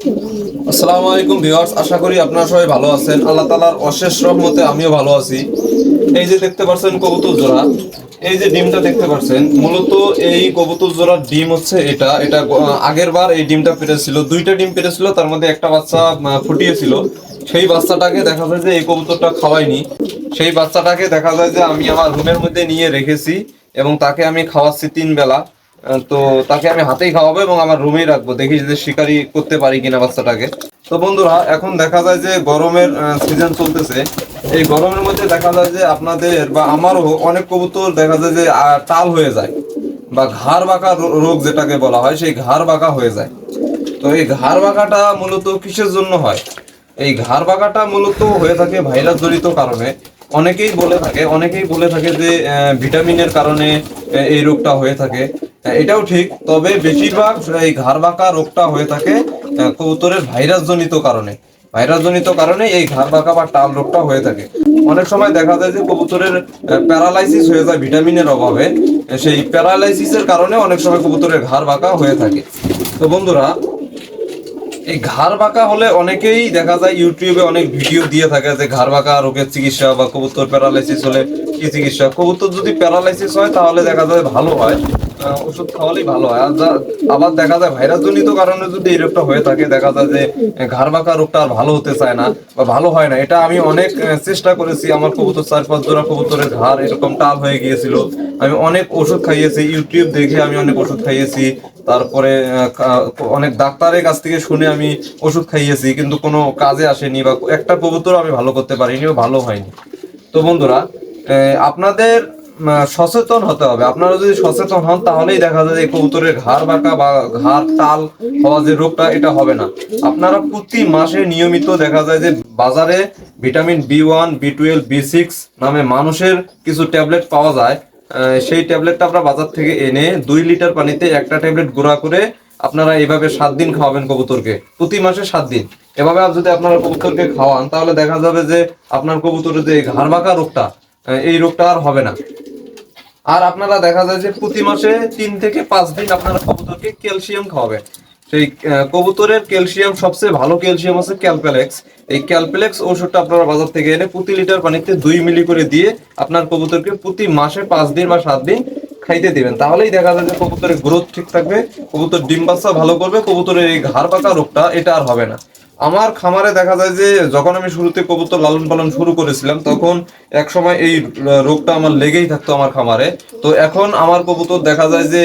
আসসালামু আলাইকুম ভিউয়ার্স, আশা করি আপনারা সবাই ভালো আছেন। আল্লাহ তাআলার অশেষ রহমতে আমিও ভালো আছি। এই যে দেখতে পাচ্ছেন কবুতর জোড়া, এই যে ডিমটা দেখতে পাচ্ছেন, মূলত এই কবুতর জোড়ার ডিম হচ্ছে এটা আগের বার এই ডিমটা পেড়েছিল, দুইটা ডিম পেড়েছিল, তার মধ্যে একটা বাচ্চা ফুটিয়েছিল। সেই বাচ্চাটাকে দেখা যায় যে এই কবুতরটা খাওয়াইনি। সেই বাচ্চাটাকে দেখা যায় যে আমি আমার রুমের মধ্যে নিয়ে রেখেছি এবং তাকে আমি খাওয়াচ্ছি 3 বেলা। তো তাকে আমি হাতেই খাওয়াবো এবং আমার রুমেই রাখবো, দেখি যে শিকারি করতে পারি কিনা বাচ্চাটাকে। তো বন্ধুরা, এখন দেখা যায় যে গরমের সিজন চলতেছে। এই গরমের মধ্যে দেখা যায় যে আপনাদের বা আমারও অনেক কবুতর দেখা যায় যে টাল হয়ে যায় বা ঘাড় বাঁকা রোগ যেটাকে বলা হয়, সেই ঘাড় বাঁকা হয়ে যায়। তো এই ঘাড় বাঁকাটা মূলত কিসের জন্য হয়? এই ঘাড় বাঁকাটা মূলত হয়ে থাকে ভাইরাস জনিত কারণে। অনেকেই বলে থাকে যে ভিটামিনের কারণে এই রোগটা হয়ে থাকে। এটাও ঠিক, তবে বেশিরভাগ এই ঘাড় বাঁকা রোগটা হয়ে থাকে কবুতরের ভাইরাস জনিত কারণে এই ঘাড় বাঁকা বা টাল রোগটা হয়ে থাকে। অনেক সময় দেখা যায় যে কবুতরের প্যারালাইসিস হয়ে যায় ভিটামিনের অভাবে। সেই প্যারালাইসিসের কারণে অনেক সময় কবুতরের ঘাড় বাঁকা হয়ে থাকে। তো বন্ধুরা, এই ঘাড় বাঁকা হলে অনেকেই দেখা যায় ইউটিউবে অনেক ভিডিও দিয়ে থাকে যে ঘাড় বাঁকা রোগের চিকিৎসা বা কবুতর প্যারালাইসিস হলে কি চিকিৎসা। কবুতর যদি প্যারালাইসিস হয় তাহলে দেখা যায় ভালো হয়, ওষুধ খাওয়ালেই ভালো হয়। আর আবার দেখা যায় ভাইরাস জনিত কারণে যদি এই রোগটা হয়ে থাকে, দেখা যায় যে ঘাড় বাঁকা রোগটা আর ভালো হতে চায় না বা ভালো হয় না। এটা আমি অনেক চেষ্টা করেছি। আমার কবুতর 4-5 জোড়া কবুতরের ঘাড় এরকম টাল হয়ে গিয়েছিল। আমি অনেক ওষুধ খাইয়েছি, ইউটিউব দেখে আমি অনেক ওষুধ খাইয়েছি। তারপরে অনেক ডাক্তারের কাছ থেকে শুনে আমি ওষুধ খাইয়েছি, কিন্তু কোনো কাজে আসেনি বা একটা কবুতর আমি ভালো করতে পারিনি বা ভালো হয়নি। তো বন্ধুরা, আপনাদের সচেতন হতে হবে। আপনারা যদি সচেতন হন তাহলেই দেখা যায় যে কবুতরের ঘাড় বাঁকা বা ঘাড় টাল হওয়া যে রোগটা, এটা হবে না। আপনারা প্রতি মাসে নিয়মিত দেখা যায় যে বাজারে ভিটামিন B1, B12, B6 নামে মানুষের কিছু ট্যাবলেট পাওয়া যায়। সেই ট্যাবলেটটা আপনারা বাজার থেকে এনে 2 লিটার পানিতে একটা ট্যাবলেট গুঁড়া করে আপনারা এইভাবে 7 দিন খাওয়াবেন কবুতরকে, প্রতি মাসে 7 দিন। এভাবে যদি আপনারা কবুতরকে খাওয়ান তাহলে দেখা যাবে যে আপনার কবুতরের যে ঘাড় বাঁকা রোগটা, এই রোগটা আর হবে না। আর আপনারা দেখা যায় যে প্রতি মাসে 3 থেকে 5 দিন আপনারা কবুতরকে ক্যালসিয়াম খাওয়াবেন। সেই কবুতরের ক্যালসিয়াম, সবচেয়ে ভালো ক্যালসিয়াম আছে ক্যালপ্যালেক্স। এই ক্যালপ্যালেক্স ওষুধটা আপনারা বাজার থেকে এনে প্রতি লিটার পানিতে 2 মিলি করে দিয়ে আপনার কবুতরকে প্রতি মাসে 5 দিন বা 7 দিন খাইতে দিবেন। তাহলেই দেখা যায় যে কবুতরের গ্রোথ ঠিক থাকবে, কবুতর ডিম বাচ্চা ভালো করবে, কবুতরের এই ঘাড় পাকা রোগটা এটা আর হবে না। আমার খামারে দেখা যায় যে যখন আমি শুরুতে কবুতর লালন পালন শুরু করেছিলাম, তখন এক সময় এই রোগটা আমার লেগেই থাকতো আমার খামারে। তো এখন আমার কবুতর দেখা যায় যে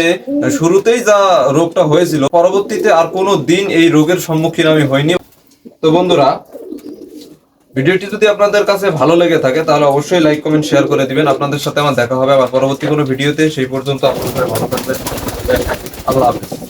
শুরুতেই যা রোগটা হয়েছিল, পরবর্তীতে আর কোনো দিন এই রোগের সম্মুখীন আমি হইনি। তো বন্ধুরা, ভিডিওটি যদি আপনাদের কাছে ভালো লেগে থাকে তাহলে অবশ্যই লাইক, কমেন্ট, শেয়ার করে দিবেন। আপনাদের সাথে আমার দেখা হবে আবার পরবর্তী কোনো ভিডিওতে। সেই পর্যন্ত আপনারা ভালো থাকবেন। আল্লাহ হাফেজ।